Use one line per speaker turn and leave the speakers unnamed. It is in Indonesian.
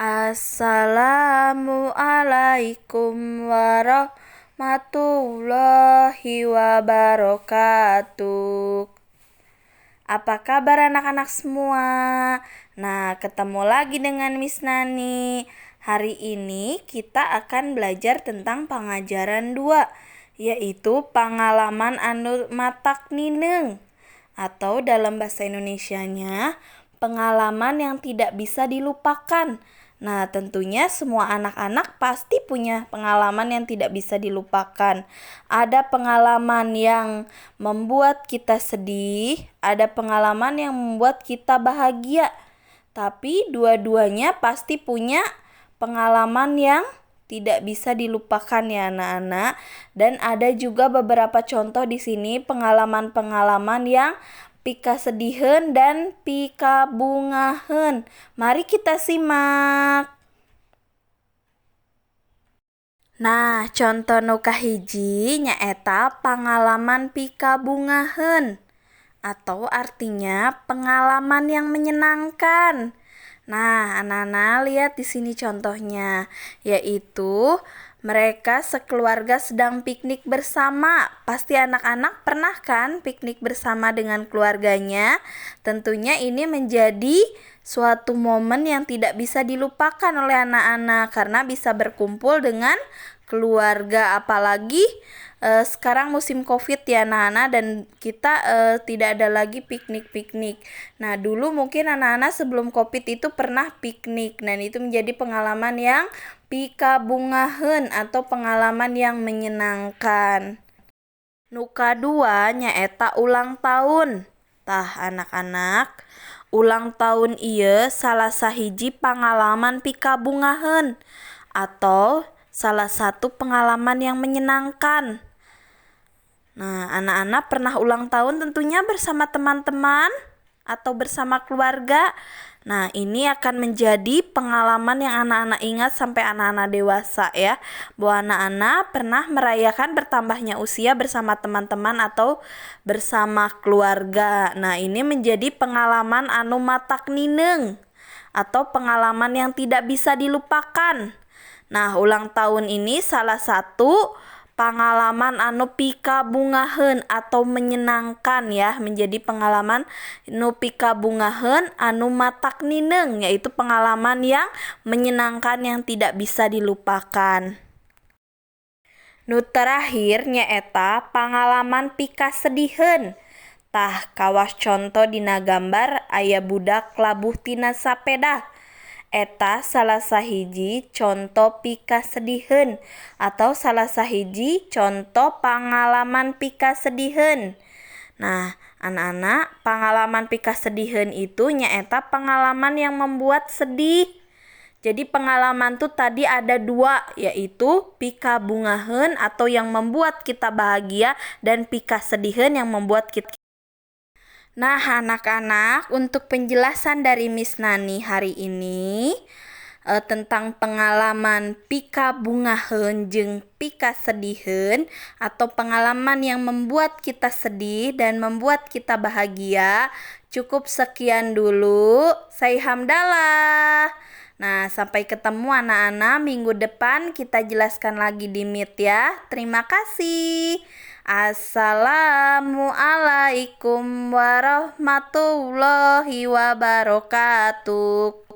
Assalamualaikum warahmatullahi wabarakatuh. Apa kabar anak-anak semua? Nah, ketemu lagi dengan Miss Nani. Hari ini kita akan belajar tentang pengajaran 2, yaitu pengalaman anu matak nineng. Atau dalam bahasa Indonesianya, pengalaman yang tidak bisa dilupakan. Nah, tentunya semua anak-anak pasti punya pengalaman yang tidak bisa dilupakan. Ada pengalaman yang membuat kita sedih, ada pengalaman yang membuat kita bahagia. Tapi dua-duanya pasti punya pengalaman yang tidak bisa dilupakan ya anak-anak. Dan ada juga beberapa contoh di sini pengalaman-pengalaman yang pika sediheun dan pika bungaheun. Mari kita simak. Nah, contoh nu kahiji nyaeta pengalaman pika bungaheun atau artinya pengalaman yang menyenangkan. Nah, anak-anak lihat di sini contohnya, yaitu mereka sekeluarga sedang piknik bersama. Pasti anak-anak pernah kan piknik bersama dengan keluarganya? Tentunya ini menjadi suatu momen yang tidak bisa dilupakan oleh anak-anak karena bisa berkumpul dengan keluarga, apalagi sekarang musim COVID ya anak-anak, dan kita tidak ada lagi piknik-piknik. Nah, dulu mungkin anak-anak sebelum COVID itu pernah piknik, dan itu menjadi pengalaman yang pika bungaheun atau pengalaman yang menyenangkan. Nu kadua nyaeta ulang tahun. Tah anak-anak, ulang tahun ieu salah sahiji pengalaman pika bungaheun atau salah satu pengalaman yang menyenangkan. Nah, anak-anak pernah ulang tahun tentunya bersama teman-teman atau bersama keluarga. Nah, ini akan menjadi pengalaman yang anak-anak ingat sampai anak-anak dewasa ya. Bahwa anak-anak pernah merayakan bertambahnya usia bersama teman-teman atau bersama keluarga. Nah, ini menjadi pengalaman anu matak nineng atau pengalaman yang tidak bisa dilupakan. Nah, ulang tahun ini salah satu pengalaman anu pika bungaheun atau menyenangkan ya, menjadi pengalaman anu pika bungaheun anu matak nineng, yaitu pengalaman yang menyenangkan yang tidak bisa dilupakan. Nu terakhir nyaeta pengalaman pika sediheun. Tah kawas contoh dina gambar aya budak labuh tina sapeda. Eta salah sahiji contoh pika sediheun atau salah sahiji contoh pengalaman pika sediheun. Nah, anak-anak, pengalaman pika sediheun itu nyaeta pengalaman yang membuat sedih. Jadi pengalaman tuh tadi ada dua, yaitu pika bungaheun atau yang membuat kita bahagia dan pika sediheun yang membuat kita. Nah, anak-anak, untuk penjelasan dari Miss Nani hari ini tentang pengalaman pika bungaheun jeung pika sediheun atau pengalaman yang membuat kita sedih dan membuat kita bahagia, cukup sekian dulu. Saya hamdalah. Nah, sampai ketemu anak-anak minggu depan, kita jelaskan lagi di Meet ya. Terima kasih. Assalamualaikum warahmatullahi wabarakatuh.